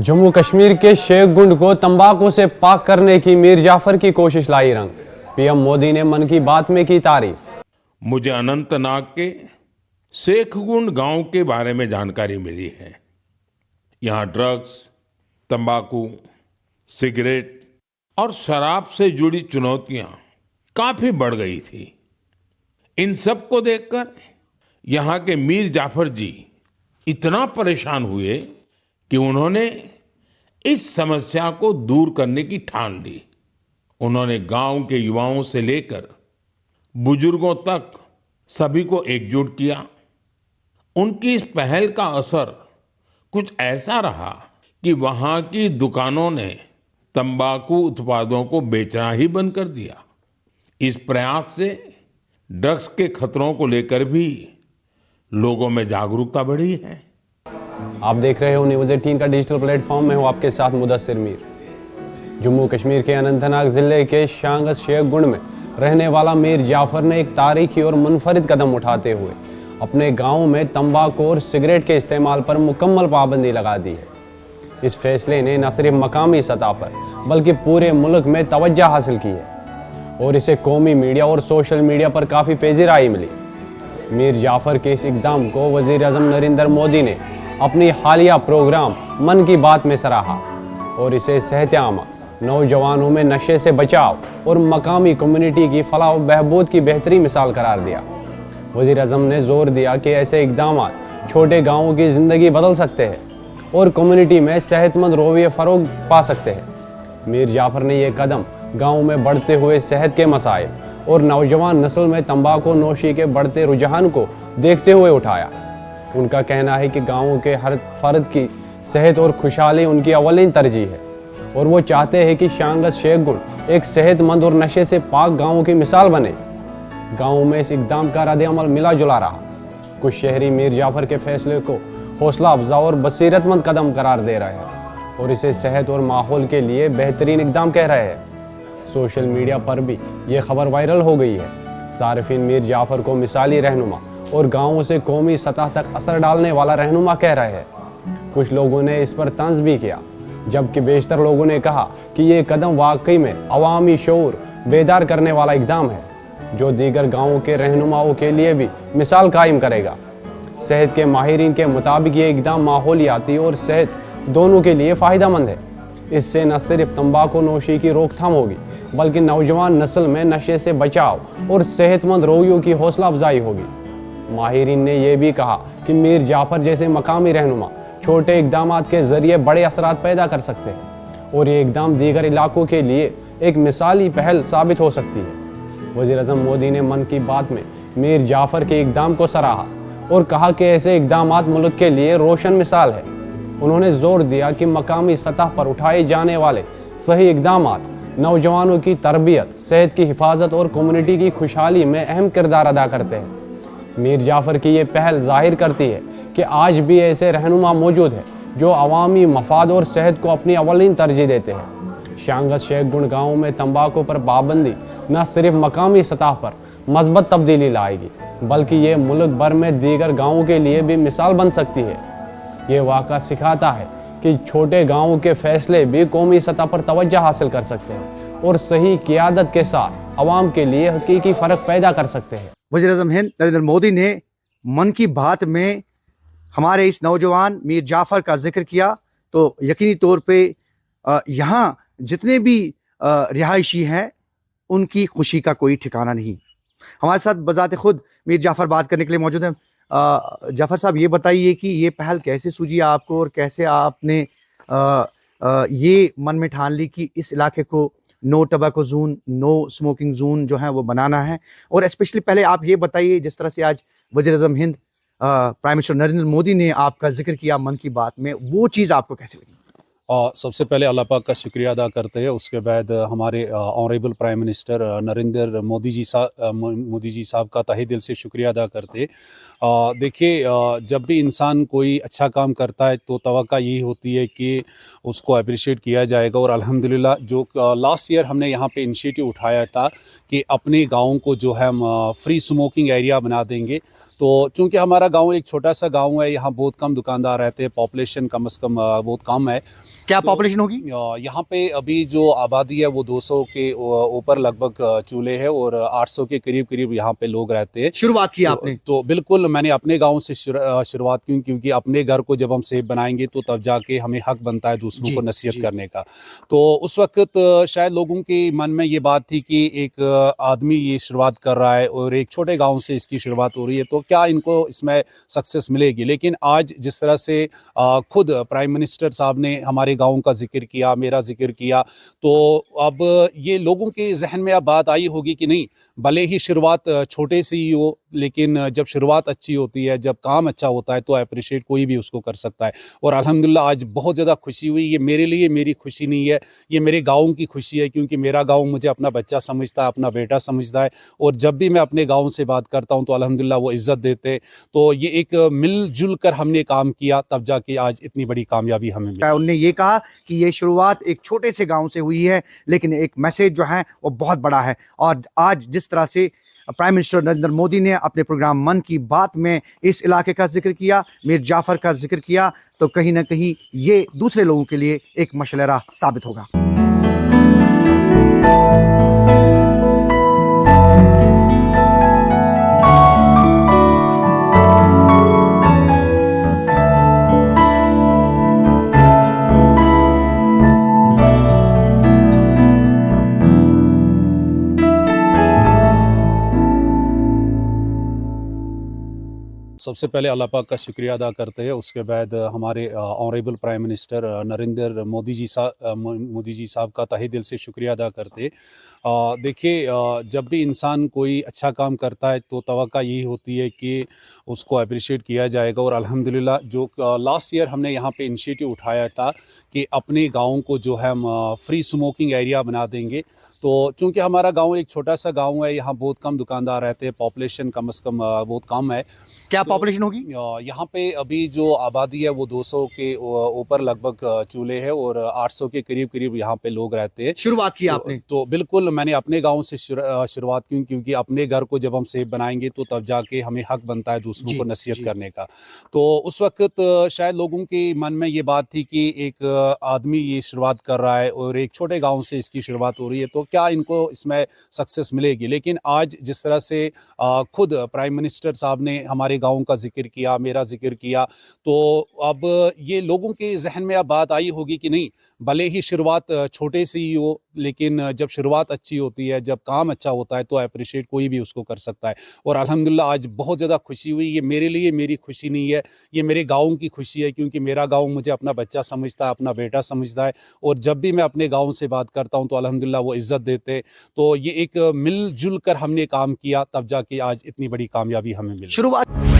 जम्मू कश्मीर के शेख गुंड को तंबाकू से पाक करने की मीर जाफर की कोशिश लाई रंग। पीएम मोदी ने मन की बात में की तारीफ। मुझे अनंतनाग के शेखगुंड गांव के बारे में जानकारी मिली है। यहाँ ड्रग्स, तंबाकू, सिगरेट और शराब से जुड़ी चुनौतियां काफी बढ़ गई थी। इन सब को देखकर यहाँ के मीर जाफर जी इतना परेशान हुए कि उन्होंने इस समस्या को दूर करने की ठान ली। उन्होंने गांव के युवाओं से लेकर बुजुर्गों तक सभी को एकजुट किया। उनकी इस पहल का असर कुछ ऐसा रहा कि वहां की दुकानों ने तंबाकू उत्पादों को बेचना ही बंद कर दिया। इस प्रयास से ड्रग्स के खतरों को लेकर भी लोगों में जागरूकता बढ़ी है। आप देख रहे हो न्यूज़ 18 का डिजिटल प्लेटफॉर्म में हूँ आपके साथ मुदस्सिर मीर। जम्मू कश्मीर के अनंतनाग जिले के शांगस शेख गुंड में रहने वाला मीर जाफर ने एक तारीखी और मुनफरिद कदम उठाते हुए अपने गांव में तंबाकू और सिगरेट के इस्तेमाल पर मुकम्मल पाबंदी लगा दी है। इस फैसले ने न सिर्फ मकामी सतह पर बल्कि पूरे मुल्क में तवज्जो हासिल की है और इसे कौमी मीडिया और सोशल मीडिया पर काफ़ी पेज़िराई मिली। मीर जाफर के इस इक़दाम को वज़ीर आज़म नरेंद्र मोदी ने अपनी हालिया प्रोग्राम मन की बात में सराहा और इसे सेहत आमा, नौजवानों में नशे से बचाव और मकामी कम्युनिटी की फलाह व बहबूद की बेहतरीन मिसाल करार दिया। वज़ीर आज़म ने जोर दिया कि ऐसे इक़दाम छोटे गाँवों की ज़िंदगी बदल सकते हैं और कम्युनिटी में सेहतमंद रवैये फ़रोग पा सकते हैं। मीर जाफर ने यह कदम गाँव में बढ़ते हुए सेहत के मसाइल और नौजवान नस्ल में तंबाकू नोशी के बढ़ते रुझान को देखते हुए उठाया। उनका कहना है कि गाँव के हर फर्द की सेहत और खुशहाली उनकी अव्वलीन तरजीह है और वो चाहते हैं कि शांगस शेख गुंड एक सेहतमंद और नशे से पाक गाँव की मिसाल बने। गाँव में इस इक़दाम का रद्द-ए-अमल मिला जुला रहा। कुछ शहरी मीर जाफर के फैसले को हौसला अफजा और बसीरतमंद कदम करार दे रहे हैं और इसे सेहत और माहौल के लिए बेहतरीन इक़दाम कह रहे हैं। सोशल मीडिया पर भी ये खबर वायरल हो गई है। सारिफिन मीर जाफर को मिसाली रहनुमा और गाँवों से कौमी सतह तक असर डालने वाला रहनुमा कह रहे हैं। कुछ लोगों ने इस पर तंज भी किया, जबकि बेशतर लोगों ने कहा कि ये कदम वाकई में अवामी शऊर बेदार करने वाला इक़दाम है जो दीगर गाँवों के रहनुमाओं के लिए भी मिसाल कायम करेगा। सेहत के माहिरीन के मुताबिक ये इक़दाम माहौलियाती और सेहत दोनों के लिए फ़ायदेमंद है। इससे न सिर्फ तंबाकू नोशी की रोकथाम होगी बल्कि नौजवान नस्ल में नशे से बचाव और सेहतमंद रवैयों की हौसला अफजाई होगी। माहिरीन ने यह भी कहा कि मीर जाफर जैसे मकामी रहनुमा छोटे इक़दाम के ज़रिए बड़े असरात पैदा कर सकते हैं और ये इक़दाम दीगर इलाकों के लिए एक मिसाली पहल साबित हो सकती है। वज़ीर आज़म मोदी ने मन की बात में मीर जाफर के इक़दाम को सराहा और कहा कि ऐसे इक़दाम मुल्क के लिए रोशन मिसाल है। उन्होंने जोर दिया कि मकामी सतह पर उठाए जाने वाले सही इक़दाम नौजवानों की तरबियत, सेहत की हिफाजत और कम्युनिटी की खुशहाली में अहम किरदार अदा करते हैं। मीर जाफर की ये पहल जाहिर करती है कि आज भी ऐसे रहनुमा मौजूद हैं जो अवामी मफाद और सेहत को अपनी अव्वलीन तरजीह देते हैं। शांगस शेख गुंड गाँव में तंबाकू पर पाबंदी न सिर्फ मकामी सतह पर मस्बत तब्दीली लाएगी बल्कि ये मुल्क भर में दीगर गाँवों के लिए भी मिसाल बन सकती है। ये वाक़ा सिखाता है कि छोटे गाँवों के फैसले भी कौमी सतह पर तवज्जो हासिल कर सकते हैं और सही क़ियादत के साथ अवाम के लिए हकीकी फ़र्क पैदा कर सकते हैं। वज़ीर आज़म हिंद नरेंद्र मोदी ने मन की बात में हमारे इस नौजवान मीर जाफर का जिक्र किया तो यकीनी तौर पे यहाँ जितने भी रिहायशी हैं उनकी खुशी का कोई ठिकाना नहीं। हमारे साथ बजाते खुद मीर जाफर बात करने के लिए मौजूद हैं। जाफर साहब, ये बताइए कि ये पहल कैसे सूझी आपको और कैसे आपने ये मन में ठान ली कि इस इलाके को no tobacco zone, no smoking zone जो है वो बनाना है। और स्पेशली पहले आप ये बताइए, जिस तरह से आज वज़ीर आज़म हिंद प्राइम मिनिस्टर नरेंद्र मोदी ने आपका जिक्र किया मन की बात में, वो चीज़ आपको कैसे लगी? सबसे पहले अल्लाह पाक का शुक्रिया अदा करते हैं। उसके बाद हमारे honourable prime minister Narendra Modi ji साहब का तहे दिल से शुक्रिया अदा करते हैं। देखिए, जब भी इंसान कोई अच्छा काम करता है तो तवक्का यही होती है कि उसको अप्रिशिएट किया जाएगा। और अल्हम्दुलिल्लाह जो लास्ट ईयर हमने यहाँ पे इनिशिएटिव उठाया था कि अपने गाँव को जो है हम फ्री स्मोकिंग एरिया बना देंगे। तो चूँकि हमारा गाँव एक छोटा सा गाँव है, यहाँ बहुत कम दुकानदार रहते हैं, पॉपुलेशन कम से कम बहुत कम है। क्या पॉपुलेशन होगी? यहाँ पे अभी जो आबादी है वो 200 के ऊपर लगभग चूल्हे है और 800 के करीब करीब यहाँ पे लोग रहते हैं। शुरुआत की आपने? तो बिल्कुल मैंने अपने गांव से शुरुआत की, क्योंकि अपने घर को जब हम सेफ बनाएंगे तो तब जाके हमें हक बनता है दूसरों को नसीहत करने का। तो उस वक्त शायद लोगों के मन में ये बात थी कि एक आदमी ये शुरुआत कर रहा है और एक छोटे गाँव से इसकी शुरुआत हो रही है, तो क्या इनको इसमें सक्सेस मिलेगी। लेकिन आज जिस तरह से खुद प्राइम मिनिस्टर साहब ने हमारे गाँव का जिक्र किया, मेरा जिक्र किया, तो अब ये लोगों के जहन में अब बात आई होगी कि नहीं, भले ही शुरुआत छोटे से ही हो, लेकिन जब शुरुआत अच्छी होती है, जब काम अच्छा होता है तो अप्रिशिएट कोई भी उसको कर सकता है। और अल्हम्दुलिल्लाह आज बहुत ज़्यादा खुशी हुई। ये मेरे लिए मेरी खुशी नहीं है, ये मेरे गाँव की खुशी है, क्योंकि मेरा गाँव मुझे अपना बच्चा समझता है, अपना बेटा समझता है। और जब भी मैं अपने गाँव से बात करता हूँ तो अल्हम्दुलिल्लाह वो इज़्ज़त देते। तो ये एक मिलजुल कर हमने काम किया, तब जाके आज इतनी बड़ी कामयाबी हमें मिली। उन्होंने ये कहा कि ये शुरुआत एक छोटे से गांव से हुई है, लेकिन एक मैसेज जो है वो बहुत बड़ा है। और आज जिस तरह से प्राइम मिनिस्टर नरेंद्र मोदी ने अपने प्रोग्राम मन की बात में इस इलाके का जिक्र किया, मीर जाफर का जिक्र किया, तो कहीं ना कहीं ये दूसरे लोगों के लिए एक मशअला राह साबित होगा। सबसे पहले अल्लाह पाक का शुक्रिया अदा करते हैं। उसके बाद हमारे honourable prime minister Narendra Modi ji साहब का तहे दिल से शुक्रिया अदा करते हैं। देखिए, जब भी इंसान कोई अच्छा काम करता है तो तवक्का यही होती है कि उसको अप्रिशिएट किया जाएगा। और अल्हम्दुलिल्लाह जो लास्ट ईयर हमने यहाँ पे इनिशिएटिव उठाया था कि अपने गाँव को जो है हम फ्री स्मोकिंग एरिया बना देंगे। तो चूँकि हमारा गाँव एक छोटा सा गाँव है, यहाँ बहुत कम दुकानदार रहते हैं, पॉपुलेशन कम से कम बहुत कम है। क्या पॉपुलेशन होगी? यहाँ पे अभी जो आबादी है वो 200 के ऊपर लगभग चूल्हे है और 800 के करीब करीब यहाँ पे लोग रहते हैं। शुरुआत की आपने? तो बिल्कुल मैंने अपने गांव से शुरुआत की, क्योंकि अपने घर को जब हम सेफ बनाएंगे तो तब जाके हमें हक बनता है दूसरों को नसीहत करने का। तो उस वक्त शायद लोगों के मन में ये बात थी कि एक आदमी ये शुरुआत कर रहा है और एक छोटे गाँव से इसकी शुरुआत हो रही है, तो क्या इनको इसमें सक्सेस मिलेगी। लेकिन आज जिस तरह से खुद प्राइम मिनिस्टर साहब ने हमारे गाँव का जिक्र किया, मेरा जिक्र किया, तो अब ये लोगों के जहन में अब बात आई होगी कि नहीं, भले ही शुरुआत छोटे से ही हो, लेकिन जब शुरुआत अच्छी होती है, जब काम अच्छा होता है तो अप्रिशिएट कोई भी उसको कर सकता है। और अल्हम्दुलिल्लाह आज बहुत ज़्यादा खुशी हुई। ये मेरे लिए मेरी खुशी नहीं है, ये मेरे गाँव की खुशी है, क्योंकि मेरा गाँव मुझे अपना बच्चा समझता है, अपना बेटा समझता है। और जब भी मैं अपने गाँव से बात करता हूँ तो अल्हम्दुलिल्लाह वो इज़्ज़त देते। तो ये एक मिलजुल कर हमने काम किया, तब जाके आज इतनी बड़ी कामयाबी हमें मिली। शुरुआत